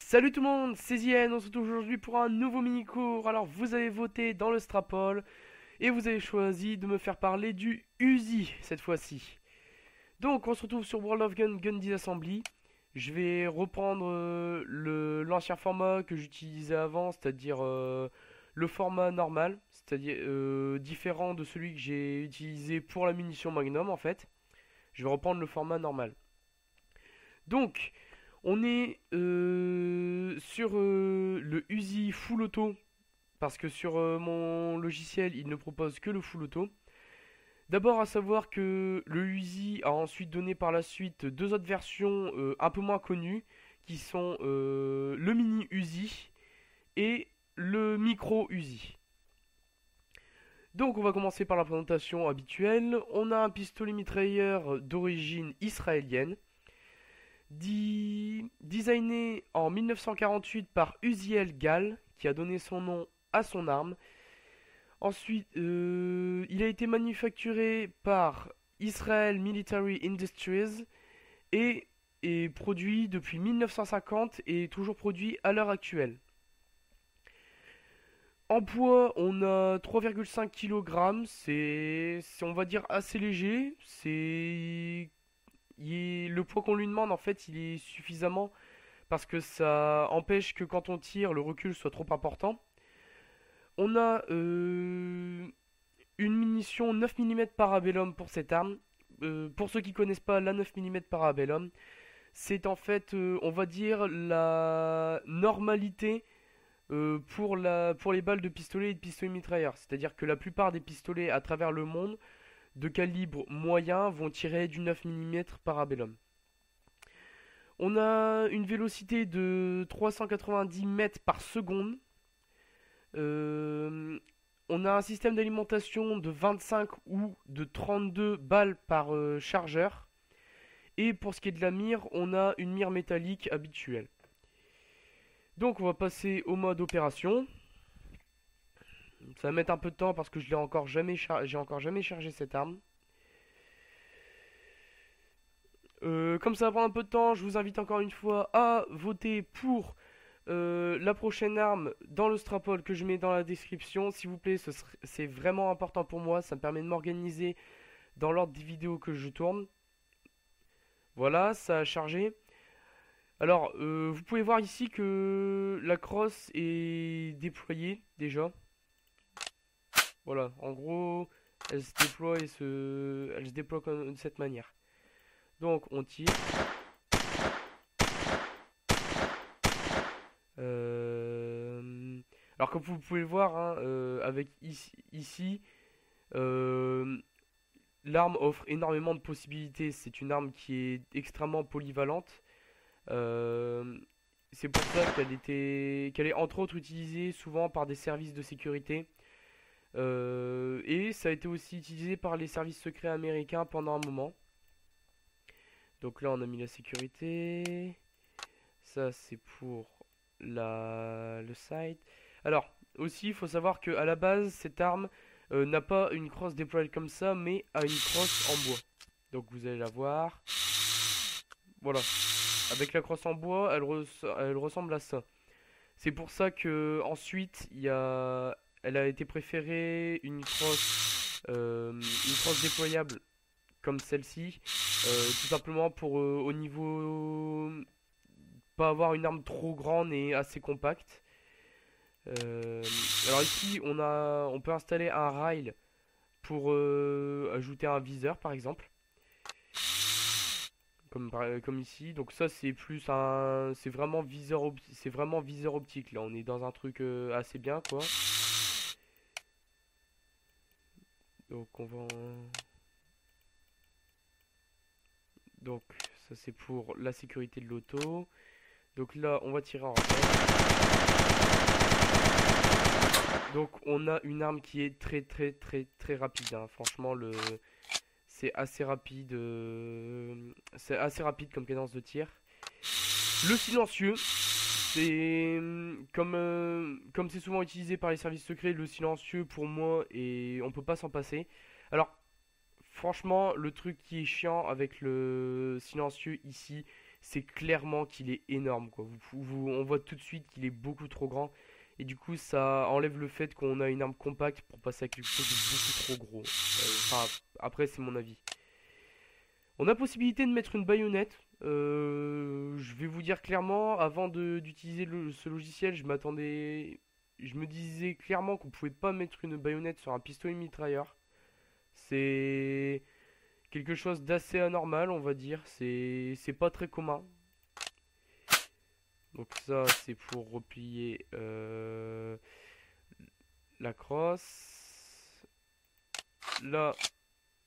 Salut tout le monde, c'est Zien, on se retrouve aujourd'hui pour un nouveau mini-cours. Alors vous avez voté dans le Strapol et vous avez choisi de me faire parler du Uzi cette fois-ci. Donc on se retrouve sur World of Gun Disassembly. Je vais reprendre l'ancien format que j'utilisais avant, c'est-à-dire le format normal, c'est-à-dire différent de celui que j'ai utilisé pour la munition Magnum en fait. Je vais reprendre le format normal. Donc, on est sur le Uzi Full Auto, parce que sur mon logiciel, il ne propose que le Full Auto. D'abord, à savoir que le Uzi a ensuite donné par la suite deux autres versions un peu moins connues, qui sont le Mini Uzi et le Micro Uzi. Donc, on va commencer par la présentation habituelle. On a un pistolet mitrailleur d'origine israélienne designé en 1948 par Uziel Gall, qui a donné son nom à son arme. Ensuite, il a été manufacturé par Israel Military Industries et est produit depuis 1950 et est toujours produit à l'heure actuelle. En poids, on a 3,5 kg, c'est on va dire assez léger, le poids qu'on lui demande en fait il est suffisamment parce que ça empêche que quand on tire, le recul soit trop important. On a une munition 9 mm Parabellum pour cette arme. Pour ceux qui connaissent pas la 9 mm Parabellum, c'est en fait, on va dire, la normalité pour les balles de pistolet et de pistolet mitrailleur. C'est-à-dire que la plupart des pistolets à travers le monde de calibre moyen vont tirer du 9 mm Parabellum. On a une vélocité de 390 mètres par seconde. Euh, on a un système d'alimentation de 25 ou de 32 balles par chargeur. Et pour ce qui est de la mire, on a une mire métallique habituelle. Donc on va passer au mode opération. Ça va mettre un peu de temps parce que je l'ai encore jamais j'ai encore jamais chargé cette arme. Comme ça va prendre un peu de temps, je vous invite encore une fois à voter pour la prochaine arme dans le strapole que je mets dans la description. S'il vous plaît, c'est vraiment important pour moi. Ça me permet de m'organiser dans l'ordre des vidéos que je tourne. Voilà, ça a chargé. Alors, vous pouvez voir ici que la crosse est déployée déjà. Voilà, en gros, elle se déploie elle se déploie de cette manière. Donc, on tire. Alors comme vous pouvez le voir, hein, avec ici, euh, l'arme offre énormément de possibilités. C'est une arme qui est extrêmement polyvalente. Euh, c'est pour ça qu'elle est entre autres utilisée souvent par des services de sécurité. Et ça a été aussi utilisé par les services secrets américains pendant un moment. Donc là on a mis la sécurité. Ça c'est pour le site. Alors, aussi, il faut savoir que à la base, cette arme n'a pas une crosse déployée comme ça, mais a une crosse en bois. Donc vous allez la voir. Voilà. Avec la crosse en bois, elle ressemble à ça. C'est pour ça que ensuite, elle a été préférée une crosse déployable comme celle-ci, tout simplement pour au niveau pas avoir une arme trop grande et assez compacte. Euh, alors ici, on peut installer un rail pour ajouter un viseur, par exemple, comme ici. Donc ça, c'est vraiment viseur optique. Là, on est dans un truc assez bien, quoi. Donc donc ça c'est pour la sécurité de l'auto. Donc là, on va tirer en rappel. Donc on a une arme qui est très rapide, hein. Franchement, c'est assez rapide comme cadence de tir. Le silencieux, c'est comme c'est souvent utilisé par les services secrets, le silencieux pour moi et on peut pas s'en passer. Alors franchement, le truc qui est chiant avec le silencieux ici, c'est clairement qu'il est énorme, quoi. On voit tout de suite qu'il est beaucoup trop grand. Et du coup, ça enlève le fait qu'on a une arme compacte pour passer à quelque chose de beaucoup trop gros. Enfin, après, c'est mon avis. On a possibilité de mettre une baïonnette. Je vais vous dire clairement, avant d'utiliser ce logiciel, je me disais clairement qu'on pouvait pas mettre une baïonnette sur un pistolet mitrailleur. C'est quelque chose d'assez anormal, on va dire. C'est pas très commun. Donc ça, c'est pour replier la crosse. Là,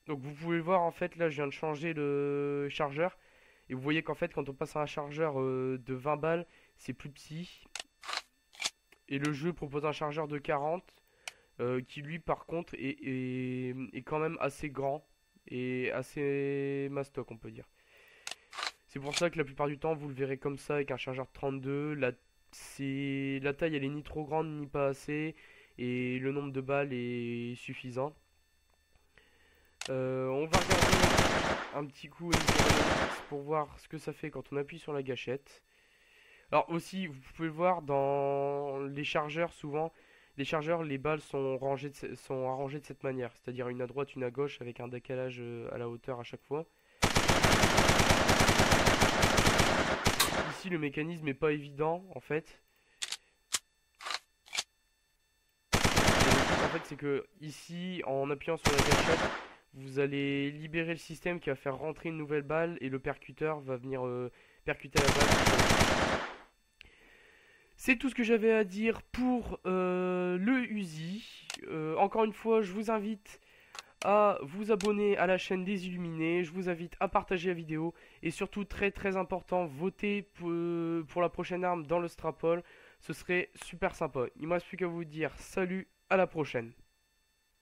donc vous pouvez le voir, en fait, là, je viens de changer le chargeur. Et vous voyez qu'en fait, quand on passe à un chargeur de 20 balles, c'est plus petit. Et le jeu propose un chargeur de 40, qui lui, par contre, est quand même assez grand et assez mastoc, on peut dire. C'est pour ça que la plupart du temps, vous le verrez comme ça, avec un chargeur de 32. La taille, elle est ni trop grande, ni pas assez. Et le nombre de balles est suffisant. On va regarder un petit coup pour voir ce que ça fait quand on appuie sur la gâchette. Alors aussi, vous pouvez le voir dans les chargeurs, souvent, les chargeurs, les balles sont sont arrangées de cette manière. C'est-à-dire une à droite, une à gauche, avec un décalage à la hauteur à chaque fois. Ici, le mécanisme n'est pas évident, en fait. Et le truc, en fait, c'est que ici, en appuyant sur la gâchette, vous allez libérer le système qui va faire rentrer une nouvelle balle et le percuteur va venir percuter la balle. C'est tout ce que j'avais à dire pour le Uzi. Encore une fois, je vous invite à vous abonner à la chaîne des Illuminés. Je vous invite à partager la vidéo. Et surtout, très très important, votez pour la prochaine arme dans le Strapol. Ce serait super sympa. Il ne me reste plus qu'à vous dire salut, à la prochaine.